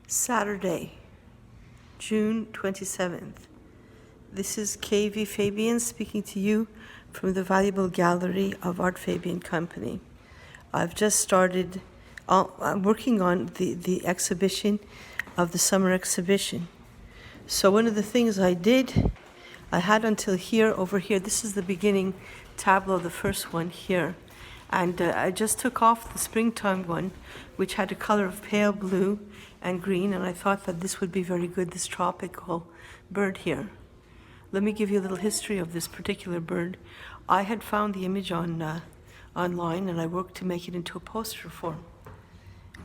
Saturday, June 27th. This is KV Fabian speaking to you from the valuable gallery of Art Fabian Company. I've just started I'm working on the exhibition of the summer exhibition. So one of the things I did, I had until here, over here, this is the beginning tableau, the first one here. And I just took off the springtime one, which had a color of pale blue and green, and I thought that this would be very good, this tropical bird here. Let me give you a little history of this particular bird. I had found the image on online, and I worked to make it into a poster form.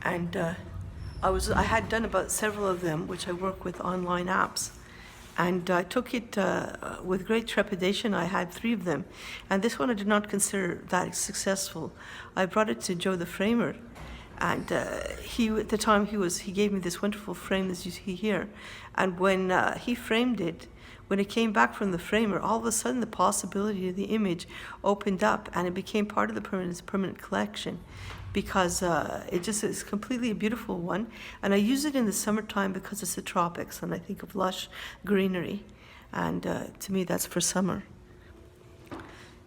And I had done about several of them, which I work with online apps. And I took it with great trepidation. I had 3 of them. And this one I did not consider that successful. I brought it to Joe the framer. And he, at the time, he gave me this wonderful frame as you see here. And when he framed it, when it came back from the framer, all of a sudden the possibility of the image opened up and it became part of the permanent collection, because it just is completely a beautiful one. And I use it in the summertime because it's the tropics and I think of lush greenery. And to me, that's for summer.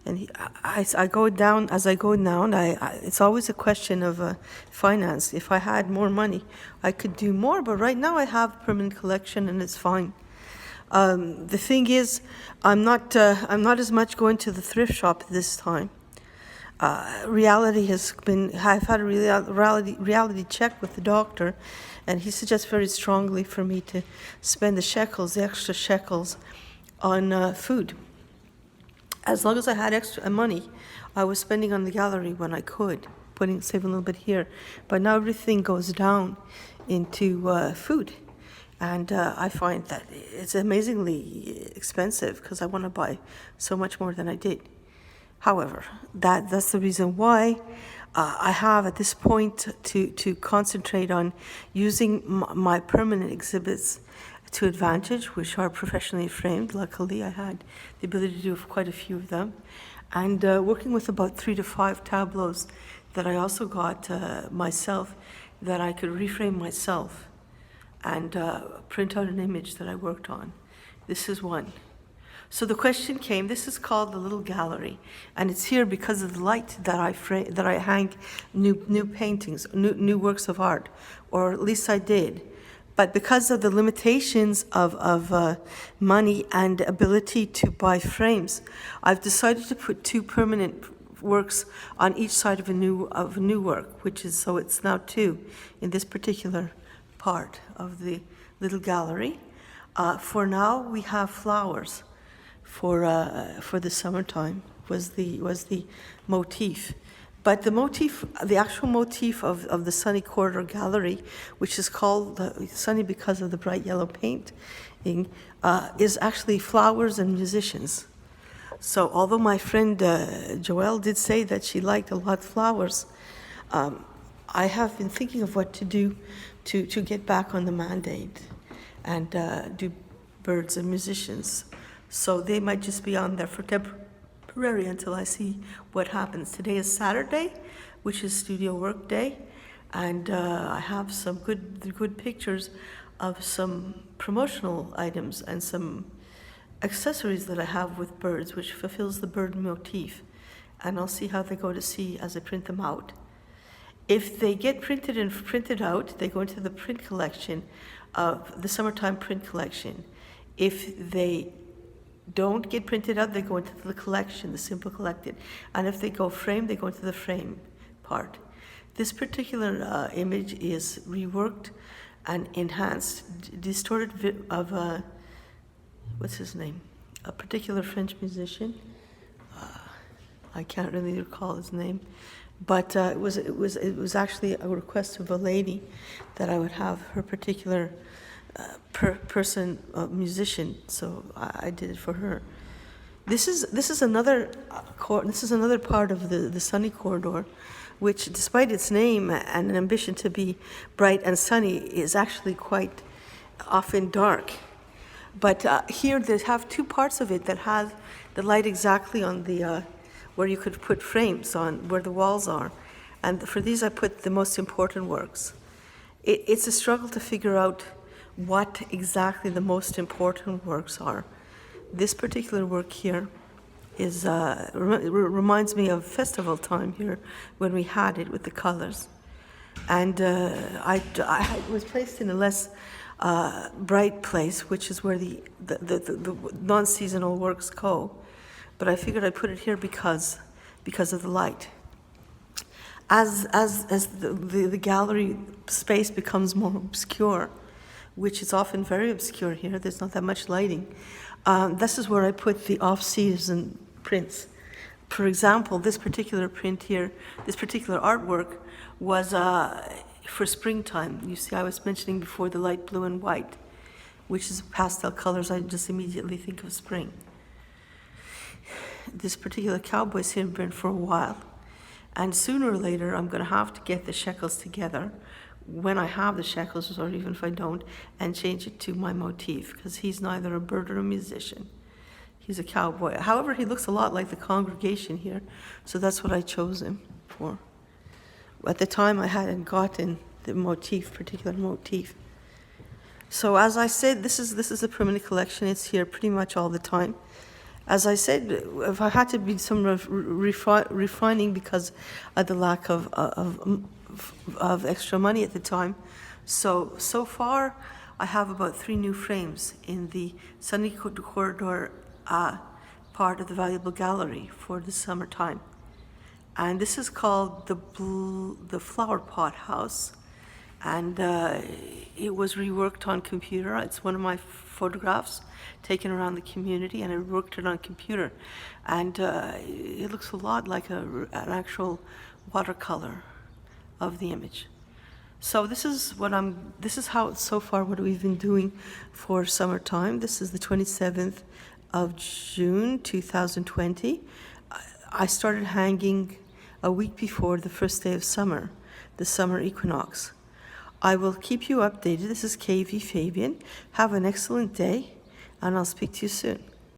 And I go down, as I go down, it's always a question of finance. If I had more money, I could do more, but right now I have a permanent collection and it's fine. The thing is, I'm not as much going to the thrift shop this time. Reality has been, I've had a reality check with the doctor, and he suggests very strongly for me to spend the extra shekels on food. As long as I had extra money, I was spending on the gallery when I could, saving a little bit here. But now everything goes down into food. And I find that it's amazingly expensive because I want to buy so much more than I did. However, that's the reason why I have at this point to concentrate on using my permanent exhibits to advantage, which are professionally framed. Luckily, I had the ability to do quite a few of them. And working with about 3 to 5 tableaus that I also got myself, that I could reframe myself and print out an image that I worked on. This is one. So the question came, this is called the Little Gallery, and it's here because of the light that I hang new paintings, new works of art, or at least I did. But because of the limitations of money and ability to buy frames, I've decided to put 2 permanent works on each side of a new work, which is, so it's now 2 in this particular part of the little gallery. For now, we have flowers. For the summertime was the motif. But the actual motif of the Sunny Corridor Gallery, which is called Sunny because of the bright yellow painting, is actually flowers and musicians. So although my friend Joelle did say that she liked a lot of flowers, I have been thinking of what to do to get back on the mandate and do birds and musicians. So they might just be on there for temporary until I see what happens. Today is Saturday, which is studio work day, and I have some good pictures of some promotional items and some accessories that I have with birds, which fulfills the bird motif. And I'll see how they go to see as I print them out. If they get printed and printed out, they go into the print collection of the summertime print collection. If they don't get printed out, they go into the collection, the simple collected. And if they go framed, they go into the frame part. This particular image is reworked and enhanced, distorted of what's his name? A particular French musician. I can't really recall his name, but it was actually a request of a lady that I would have her particular musician, so I did it for her. This is another part of the Sunny Corridor, which, despite its name and an ambition to be bright and sunny, is actually quite often dark. But here they have 2 parts of it that have the light exactly on the where you could put frames on where the walls are, and for these I put the most important works. It's a struggle to figure out what exactly the most important works are. This particular work here is reminds me of festival time here when we had it with the colors. And I was placed in a less bright place, which is where the non-seasonal works go. But I figured I'd put it here because of the light. As the gallery space becomes more obscure, which is often very obscure here, there's not that much lighting, this is where I put the off-season prints. For example, this particular print here, this particular artwork was for springtime. You see, I was mentioning before the light blue and white, which is pastel colors. I just immediately think of spring. This particular cowboy's here been for a while. And sooner or later, I'm going to have to get the shekels together, when I have the shekels, or even if I don't, and change it to my motif, because he's neither a bird or a musician. He's a cowboy. However, he looks a lot like the congregation here, so that's what I chose him for. At the time, I hadn't gotten the particular motif. So as I said, this is a permanent collection. It's here pretty much all the time. As I said, if I had to be some refining because of the lack of extra money at the time. So far, I have about 3 new frames in the Sunny Corridor part of the Valuable Gallery for the summertime. And this is called the Flower Pot House. And it was reworked on computer. It's one of my photographs taken around the community, and I worked it on computer. And it looks a lot like an actual watercolor of the image. So this is how so far what we've been doing for summertime. This is the 27th of June 2020. I started hanging a week before the first day of summer, the summer equinox. I will keep you updated. This is KV Fabian. Have an excellent day, and I'll speak to you soon.